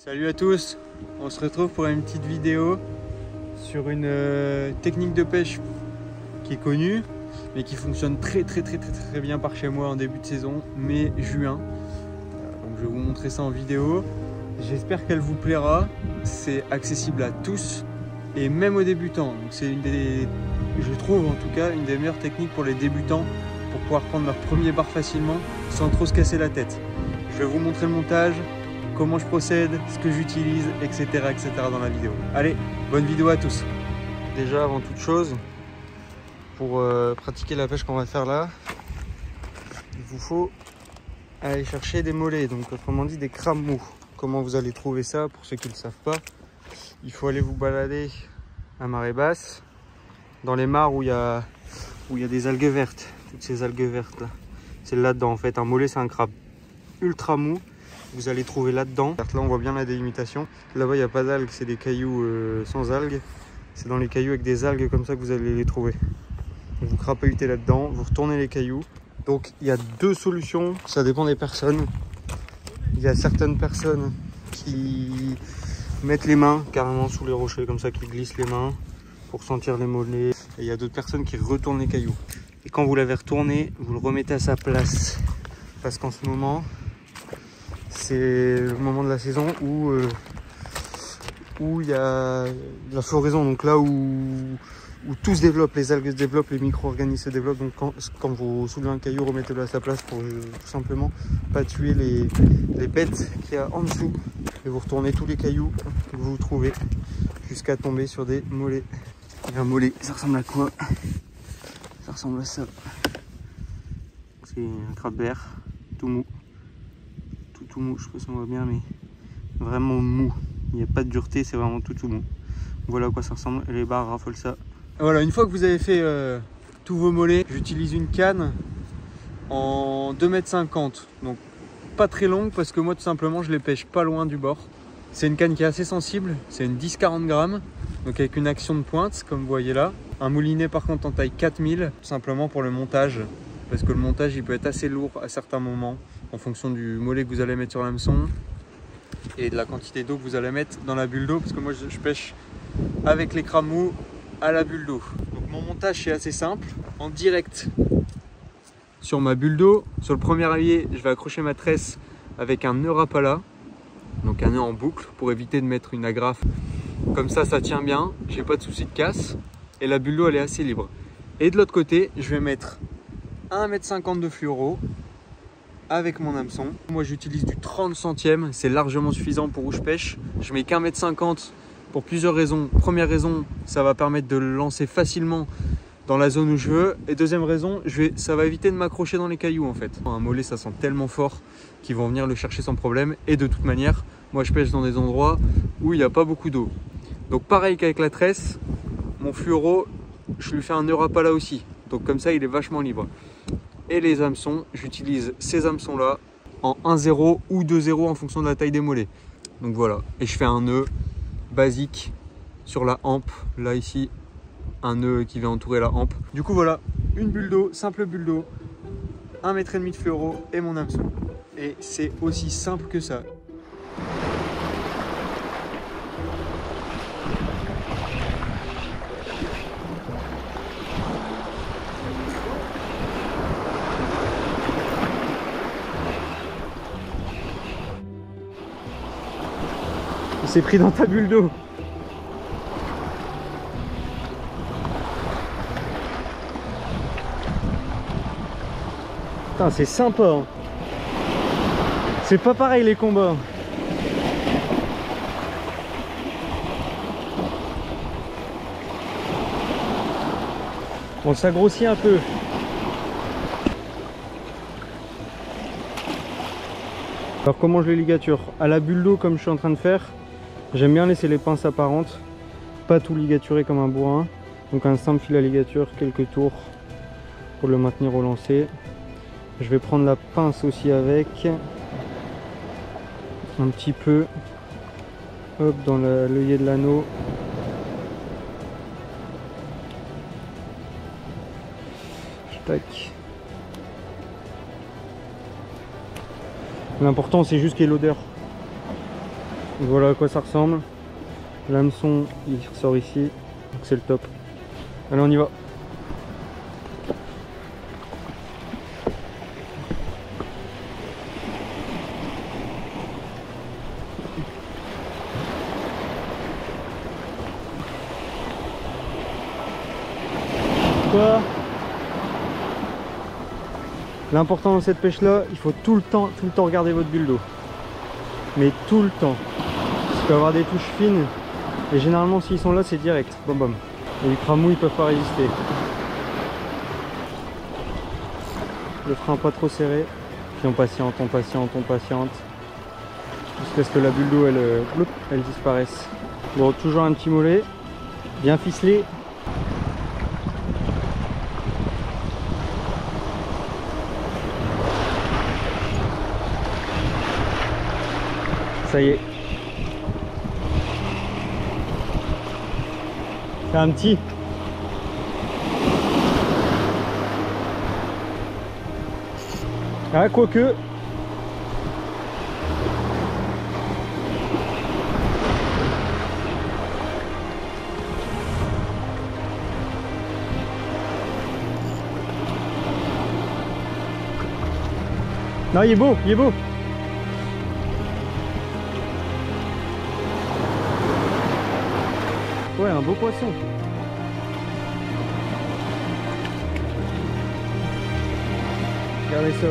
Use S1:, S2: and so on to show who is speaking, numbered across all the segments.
S1: Salut à tous, on se retrouve pour une petite vidéo sur une technique de pêche qui est connue mais qui fonctionne très bien par chez moi en début de saison, mai-juin. Donc je vais vous montrer ça en vidéo, j'espère qu'elle vous plaira. C'est accessible à tous et même aux débutants, donc c'est une des, je trouve en tout cas, une des meilleures techniques pour les débutants pour pouvoir prendre leur premier bar facilement sans trop se casser la tête. Je vais vous montrer le montage, comment je procède, ce que j'utilise, etc. dans la vidéo. Allez, bonne vidéo à tous. Déjà, avant toute chose, pour pratiquer la pêche qu'on va faire là, il vous faut aller chercher des mollets, donc autrement dit des crabes mous. Comment vous allez trouver ça, pour ceux qui ne le savent pas, il faut aller vous balader à marée basse, dans les mares où il y a des algues vertes, toutes ces algues vertes là. C'est là-dedans en fait, un mollet c'est un crabe ultra mou. Vous allez trouver là-dedans. Là, on voit bien la délimitation. Là-bas, il n'y a pas d'algues, c'est des cailloux sans algues. C'est dans les cailloux avec des algues comme ça que vous allez les trouver. Donc, vous crapahutez là-dedans, vous retournez les cailloux. Donc, il y a deux solutions, ça dépend des personnes. Il y a certaines personnes qui mettent les mains carrément sous les rochers, comme ça, qui glissent les mains pour sentir les mollets. Et il y a d'autres personnes qui retournent les cailloux. Et quand vous l'avez retourné, vous le remettez à sa place. Parce qu'en ce moment, c'est le moment de la saison où il y a la floraison, donc là où tout se développe, les algues se développent, les micro-organismes se développent. Donc quand vous soulevez un caillou, remettez-le à sa place pour tout simplement pas tuer les bêtes qu'il y a en dessous. Et vous retournez tous les cailloux que vous trouvez jusqu'à tomber sur des mollets. Et un mollet, ça ressemble à quoi? Ça ressemble à ça. C'est un crabe vert, tout mou. Tout mou, je sais pas si on voit bien, mais vraiment mou. Il n'y a pas de dureté, c'est vraiment tout mou. Voilà à quoi ça ressemble, les barres raffolent ça. Voilà, une fois que vous avez fait tous vos mollets, j'utilise une canne en 2,50 m. Donc pas très longue parce que moi tout simplement je les pêche pas loin du bord. C'est une canne qui est assez sensible, c'est une 10-40 grammes. Donc avec une action de pointe comme vous voyez là. Un moulinet par contre en taille 4000, tout simplement pour le montage. Parce que le montage il peut être assez lourd à certains moments en fonction du mollet que vous allez mettre sur l'hameçon et de la quantité d'eau que vous allez mettre dans la bulle d'eau, parce que moi je pêche avec les crabes mous à la bulle d'eau. Donc mon montage c'est assez simple, en direct sur ma bulle d'eau, sur le premier hallier je vais accrocher ma tresse avec un nœud rapala, donc un nœud en boucle pour éviter de mettre une agrafe. Comme ça tient bien, j'ai pas de souci de casse et la bulle d'eau elle est assez libre. Et de l'autre côté je vais mettre 1,50 m de fluoro avec mon hameçon. Moi j'utilise du 30 centièmes, c'est largement suffisant pour où je pêche. Je mets qu'1,50 m pour plusieurs raisons. Première raison, ça va permettre de le lancer facilement dans la zone où je veux. Et deuxième raison, ça va éviter de m'accrocher dans les cailloux en fait. Un mollet ça sent tellement fort qu'ils vont venir le chercher sans problème. Et de toute manière, moi je pêche dans des endroits où il n'y a pas beaucoup d'eau. Donc pareil qu'avec la tresse, mon fluoro, je lui fais un nœud rapala aussi. Donc comme ça il est vachement libre. Et les hameçons, j'utilise ces hameçons là en 1,0 ou 2,0 en fonction de la taille des mollets. Donc voilà, et je fais un nœud basique sur la hampe, là ici, un nœud qui vient entourer la hampe. Du coup voilà, une bulle d'eau, simple bulle d'eau, 1,5 m de fluoro et mon hameçon. Et c'est aussi simple que ça. Il s'est pris dans ta bulle d'eau. Putain, c'est sympa. Hein. C'est pas pareil les combats. Bon, ça grossit un peu. Alors comment je les ligature? À la bulle d'eau comme je suis en train de faire. J'aime bien laisser les pinces apparentes, pas tout ligaturer comme un bourrin. Donc un simple fil à ligature, quelques tours pour le maintenir au lancer. Je vais prendre la pince aussi avec, un petit peu, hop, dans l'œillet de l'anneau. Tac. L'important c'est juste qu'il y ait l'odeur.
S2: Voilà à quoi ça ressemble. L'hameçon il ressort ici, donc c'est le top. Allez, on y va. Quoi? L'important dans cette pêche là, il faut tout le temps regarder votre bulle d'eau. Mais tout le temps. Il peut y avoir des touches fines. Et généralement s'ils sont là c'est direct. Bam bam. Et les cramous ils peuvent pas résister. Le frein pas trop serré. Puis on patiente, on patiente, on patiente. Jusqu'à ce que la bulle d'eau elle disparaisse. Bon, toujours un petit mollet. Bien ficelé. Ça y est. C'est un petit. Ah, quoique. Non, il est beau, il est beau. Ouais, un beau poisson. Regardez ça.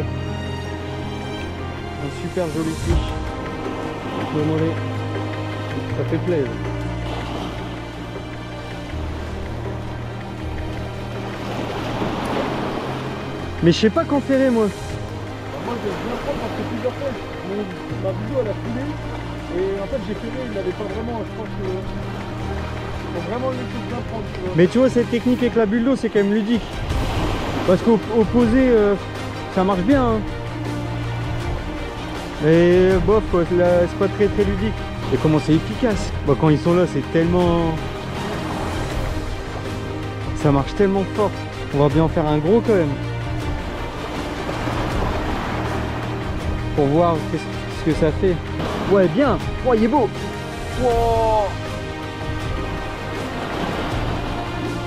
S2: Un super joli fiche. Le mollet. Ça fait plaisir. Mais je sais pas quand ferrer moi.
S3: Moi je viens prendre parce que plusieurs fois ma vidéo elle a coulé et en fait j'ai ferré, il n'avait pas vraiment, je pense que faut vraiment le laisser bien prendre. Tu vois.
S2: Mais tu vois cette technique avec la bulle d'eau c'est quand même ludique. Parce qu'au posé ça marche bien hein. Mais bof quoi, c'est pas très ludique. Et comment c'est efficace. Bah, quand ils sont là c'est tellement... Ça marche tellement fort. On va bien en faire un gros quand même. Pour voir ce que ça fait. Ouais bien. Oh il est beau. Wow.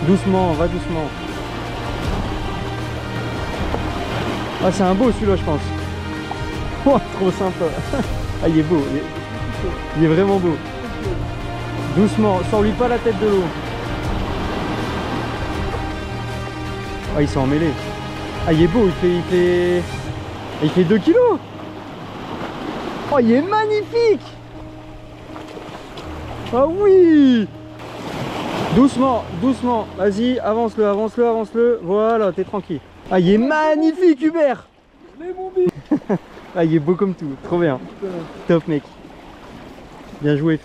S2: Doucement, va doucement. Ah c'est un beau celui-là je pense. Oh trop sympa. Ah il est beau. Il est vraiment beau. Doucement, sors-lui pas la tête de l'eau. Ah il s'est emmêlé. Ah il est beau, il fait 2 kilos. Oh il est magnifique. Ah oui. Doucement, doucement. Vas-y, avance-le, avance-le, avance-le. Voilà, t'es tranquille. Ah il est magnifique Hubert.
S3: Je l'ai mon bide.
S2: Ah il est beau comme tout, trop bien. Top mec. Bien joué.